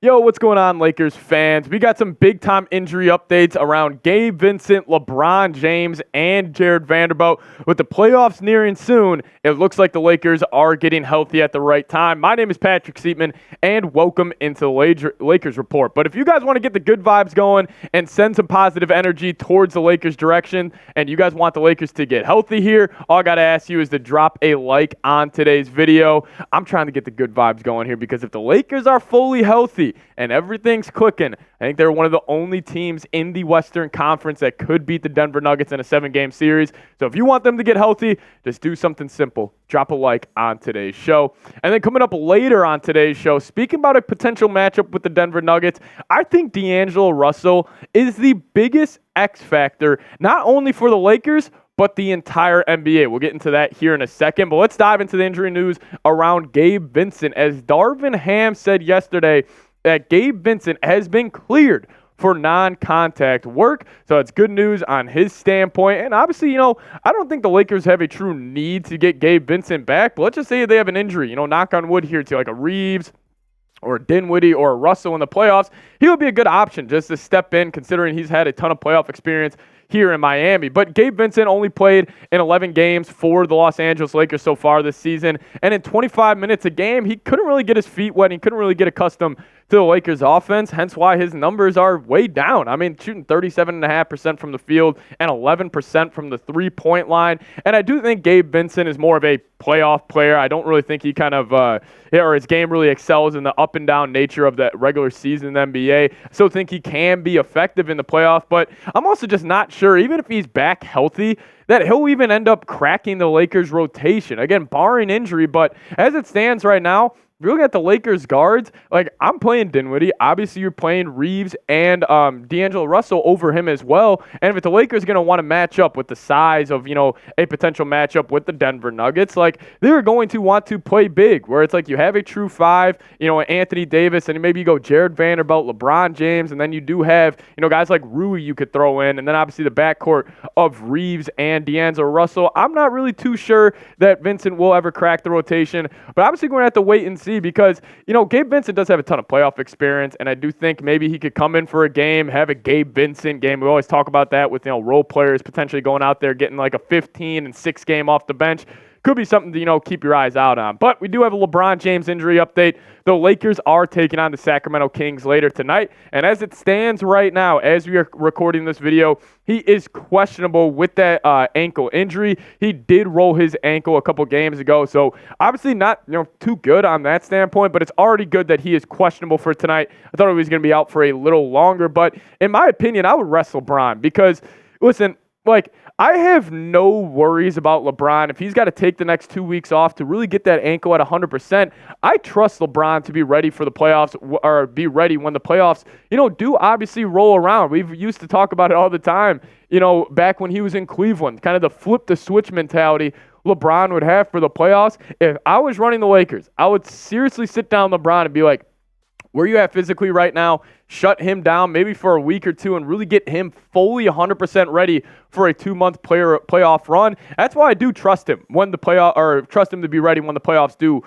Yo, what's going on, Lakers fans? We got some big-time injury updates around Gabe Vincent, LeBron James, and Jared Vanderbilt. With the playoffs nearing soon, it looks like the Lakers are getting healthy at the right time. My name is Patrick Siepman, and welcome into the Lakers Report. But if you guys want to get the good vibes going and send some positive energy towards the Lakers' direction, and you guys want the Lakers to get healthy here, all I got to ask you is to drop a like on today's video. I'm trying to get the good vibes going here because if the Lakers are fully healthy, and everything's clicking, I think they're one of the only teams in the Western Conference that could beat the Denver Nuggets in a 7-game series. So if you want them to get healthy, just do something simple. Drop a like on today's show. And then coming up later on today's show, speaking about a potential matchup with the Denver Nuggets, I think D'Angelo Russell is the biggest X factor, not only for the Lakers, but the entire NBA. We'll get into that here in a second. But let's dive into the injury news around Gabe Vincent. As Darvin Ham said yesterday, that Gabe Vincent has been cleared for non-contact work. So it's good news on his standpoint. And obviously, I don't think the Lakers have a true need to get Gabe Vincent back. But let's just say they have an injury, knock on wood here to like a Reeves or a Dinwiddie or a Russell in the playoffs. He would be a good option just to step in, considering he's had a ton of playoff experience here in Miami. But Gabe Vincent only played in 11 games for the Los Angeles Lakers so far this season. And in 25 minutes a game, he couldn't really get his feet wet. He couldn't really get accustomed to the Lakers offense, hence why his numbers are way down. I mean, shooting 37.5% from the field and 11% from the three-point line. And I do think Gabe Vincent is more of a playoff player. I don't really think he or his game really excels in the up and down nature of the regular season in the NBA. I still think he can be effective in the playoff, but I'm also just not sure, even if he's back healthy, that he'll even end up cracking the Lakers rotation. Again, barring injury, but as it stands right now, if you're looking at the Lakers guards, like I'm playing Dinwiddie. Obviously, you're playing Reeves and D'Angelo Russell over him as well. And if the Lakers are going to want to match up with the size of, a potential matchup with the Denver Nuggets, like they're going to want to play big, where it's like you have a true five, Anthony Davis, and maybe you go Jared Vanderbilt, LeBron James, and then you do have, guys like Rui you could throw in, and then obviously the backcourt of Reeves and D'Angelo Russell. I'm not really too sure that Vincent will ever crack the rotation, but obviously we're going to have to wait and see because, Gabe Vincent does have a ton of playoff experience, and I do think maybe he could come in for a game, have a Gabe Vincent game. We always talk about that with, role players potentially going out there, getting like a 15-6 game off the bench. Could be something to, keep your eyes out on. But we do have a LeBron James injury update. The Lakers are taking on the Sacramento Kings later tonight. And as it stands right now, as we are recording this video, he is questionable with that ankle injury. He did roll his ankle a couple games ago. So obviously not too good on that standpoint, but it's already good that he is questionable for tonight. I thought he was going to be out for a little longer. But in my opinion, I would rest LeBron because, listen, I have no worries about LeBron. If he's got to take the next 2 weeks off to really get that ankle at 100%, I trust LeBron to be ready for the playoffs or be ready when the playoffs, do obviously roll around. We've used to talk about it all the time, back when he was in Cleveland, kind of the flip the switch mentality LeBron would have for the playoffs. If I was running the Lakers, I would seriously sit down LeBron and be like, where you at physically right now, shut him down maybe for a week or two and really get him fully 100% ready for a 2-month playoff run. That's why I do trust him trust him to be ready when the playoffs do,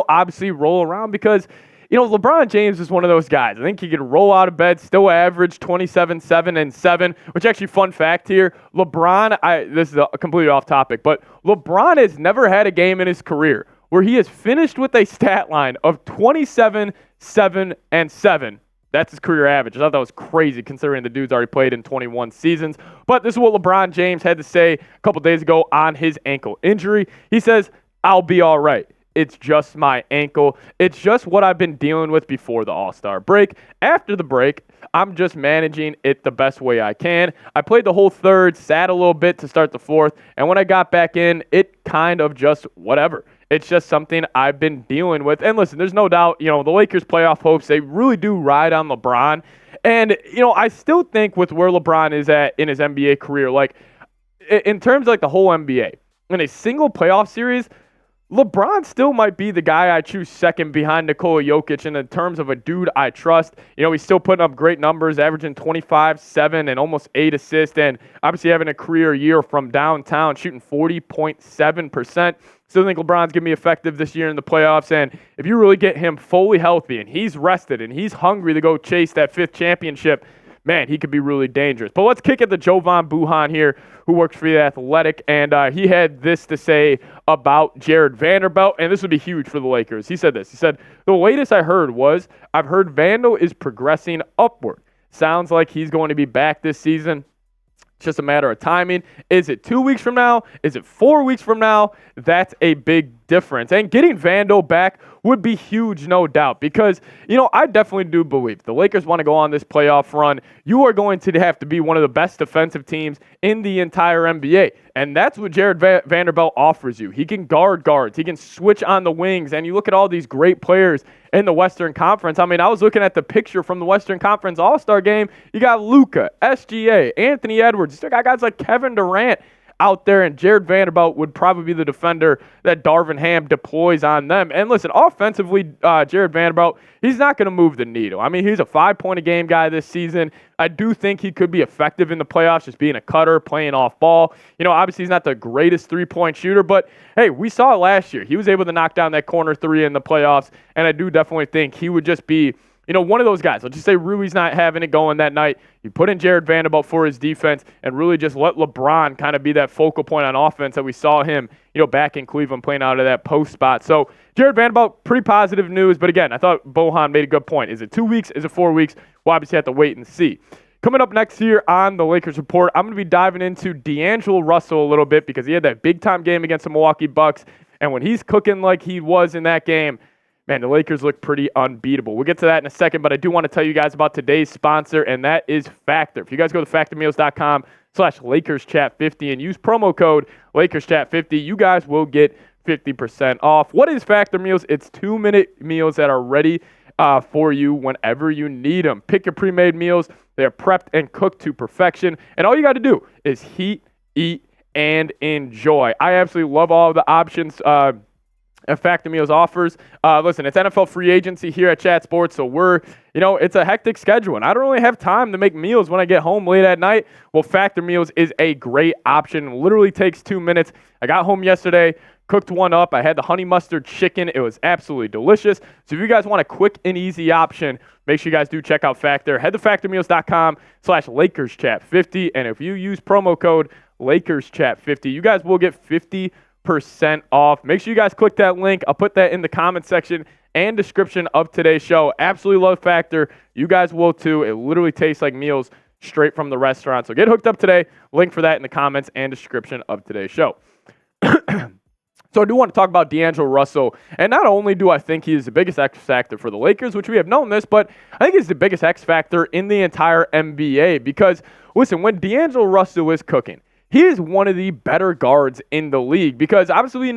obviously roll around because, LeBron James is one of those guys. I think he can roll out of bed, still average 27, 7, and 7, which actually, fun fact here, this is completely off topic, but LeBron has never had a game in his career where he has finished with a stat line of 27, 7, and 7. That's his career average. I thought that was crazy considering the dude's already played in 21 seasons. But this is what LeBron James had to say a couple days ago on his ankle injury. He says, "I'll be all right. It's just my ankle. It's just what I've been dealing with before the All-Star break. After the break, I'm just managing it the best way I can. I played the whole third, sat a little bit to start the fourth, and when I got back in, it kind of just whatever. It's just something I've been dealing with." And listen, there's no doubt, the Lakers' playoff hopes, they really do ride on LeBron. And, I still think with where LeBron is at in his NBA career, in terms of the whole NBA, in a single playoff series, LeBron still might be the guy I choose second behind Nikola Jokic in terms of a dude I trust. He's still putting up great numbers, averaging 25, 7, and almost 8 assists, and obviously having a career year from downtown, shooting 40.7%. Still think LeBron's going to be effective this year in the playoffs, and if you really get him fully healthy and he's rested and he's hungry to go chase that 5th championship, man, he could be really dangerous. But let's kick it to Jovan Buhan here, who works for The Athletic, and he had this to say about Jared Vanderbilt, and this would be huge for the Lakers. He said this. He said, the latest I heard was, I've heard Vandal is progressing upward. Sounds like he's going to be back this season. It's just a matter of timing. Is it 2 weeks from now? Is it 4 weeks from now? That's a big difference. And getting Vandal back would be huge, no doubt, because, I definitely do believe the Lakers want to go on this playoff run. You are going to have to be one of the best defensive teams in the entire NBA. And that's what Jared Vanderbilt offers you. He can guard guards. He can switch on the wings. And you look at all these great players in the Western Conference. I was looking at the picture from the Western Conference All-Star game. You got Luka, SGA, Anthony Edwards. You still got guys like Kevin Durant out there, and Jared Vanderbilt would probably be the defender that Darvin Ham deploys on them. And listen, offensively, Jared Vanderbilt, he's not going to move the needle. He's a 5-point-a-game guy this season. I do think he could be effective in the playoffs, just being a cutter, playing off ball. Obviously he's not the greatest three-point shooter, but hey, we saw it last year. He was able to knock down that corner three in the playoffs, and I do definitely think he would just be one of those guys. Let's just say Rui's not having it going that night. You put in Jared Vanderbilt for his defense and really just let LeBron kind of be that focal point on offense that we saw him, back in Cleveland playing out of that post spot. So Jared Vanderbilt, pretty positive news. But again, I thought Bohan made a good point. Is it 2 weeks? Is it 4 weeks? We'll obviously have to wait and see. Coming up next here on the Lakers Report, I'm going to be diving into D'Angelo Russell a little bit because he had that big-time game against the Milwaukee Bucks. And when he's cooking like he was in that game, man, the Lakers look pretty unbeatable. We'll get to that in a second, but I do want to tell you guys about today's sponsor, and that is Factor. If you guys go to factormeals.com/LakersChat50 and use promo code LakersChat50, you guys will get 50% off. What is Factor Meals? It's 2-minute meals that are ready for you whenever you need them. Pick your pre-made meals. They're prepped and cooked to perfection, and all you got to do is heat, eat, and enjoy. I absolutely love all of the options Factor Meals offers. Listen, it's NFL free agency here at Chat Sports, so it's a hectic schedule, and I don't really have time to make meals when I get home late at night. Well, Factor Meals is a great option. It literally takes 2 minutes. I got home yesterday, cooked one up. I had the honey mustard chicken. It was absolutely delicious. So if you guys want a quick and easy option, make sure you guys do check out Factor. Head to factormeals.com/LakersChat50, and if you use promo code LakersChat50, you guys will get 50% off. Make sure you guys click that link. I'll put that in the comment section and description of today's show. Absolutely love Factor. You guys will too. It literally tastes like meals straight from the restaurant. So get hooked up today. Link for that in the comments and description of today's show. So I do want to talk about D'Angelo Russell, and not only do I think he is the biggest X factor for the Lakers, which we have known this, but I think he's the biggest X factor in the entire NBA because, listen, when D'Angelo Russell is cooking, he is one of the better guards in the league because obviously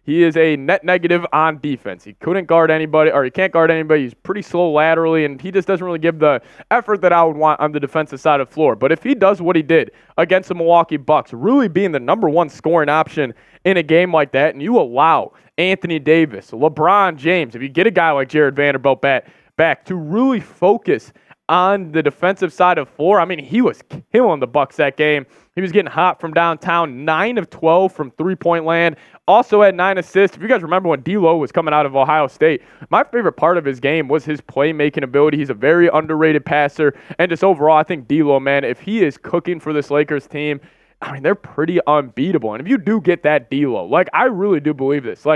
he is a net negative on defense. He couldn't guard anybody, or he can't guard anybody. He's pretty slow laterally, and he just doesn't really give the effort that I would want on the defensive side of the floor. But if he does what he did against the Milwaukee Bucks, really being the number one scoring option in a game like that, and you allow Anthony Davis, LeBron James, if you get a guy like Jared Vanderbilt back to really focus on the defensive side of the floor. He was killing the Bucks that game. He was getting hot from downtown, 9 of 12 from three-point land. Also had 9 assists. If you guys remember when D'Lo was coming out of Ohio State, my favorite part of his game was his playmaking ability. He's a very underrated passer. And just overall, I think D'Lo, man, if he is cooking for this Lakers team, they're pretty unbeatable. And if you do get that D'Lo, I really do believe this.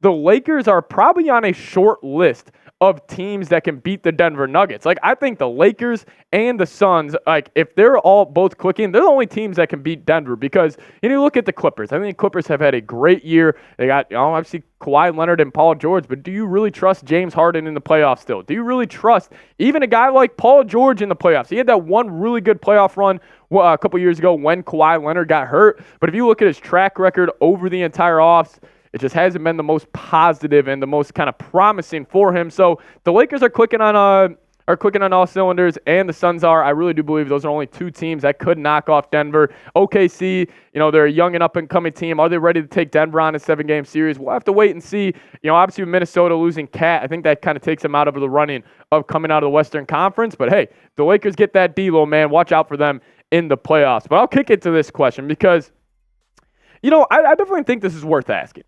The Lakers are probably on a short list of teams that can beat the Denver Nuggets. I think the Lakers and the Suns, if they're all both clicking, they're the only teams that can beat Denver because, you look at the Clippers. I think the Clippers have had a great year. They got, obviously Kawhi Leonard and Paul George, but do you really trust James Harden in the playoffs still? Do you really trust even a guy like Paul George in the playoffs? He had that one really good playoff run a couple years ago when Kawhi Leonard got hurt, but if you look at his track record over the entire offs, it just hasn't been the most positive and the most kind of promising for him. So the Lakers are clicking on are clicking on all cylinders, and the Suns are. I really do believe those are only two teams that could knock off Denver. OKC, they're a young and up-and-coming team. Are they ready to take Denver on a 7-game series? We'll have to wait and see. Obviously with Minnesota losing Cat, I think that kind of takes them out of the running of coming out of the Western Conference. But hey, the Lakers get that D'Lo, man. Watch out for them in the playoffs. But I'll kick it to this question because, I definitely think this is worth asking.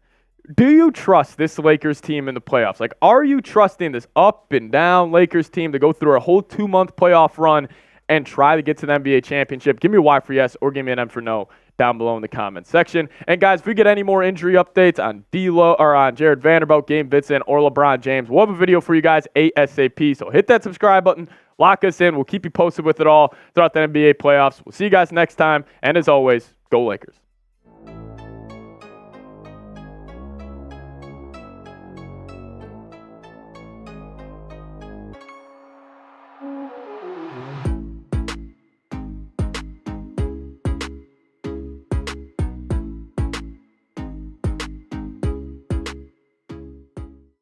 Do you trust this Lakers team in the playoffs? Like, are you trusting this up and down Lakers team to go through a whole 2-month playoff run and try to get to the NBA championship? Give me a Y for yes or give me an M for no down below in the comments section. And guys, if we get any more injury updates on D'Lo or on Jared Vanderbilt, Gabe Vincent, or LeBron James, we'll have a video for you guys ASAP. So hit that subscribe button, lock us in. We'll keep you posted with it all throughout the NBA playoffs. We'll see you guys next time. And as always, go Lakers.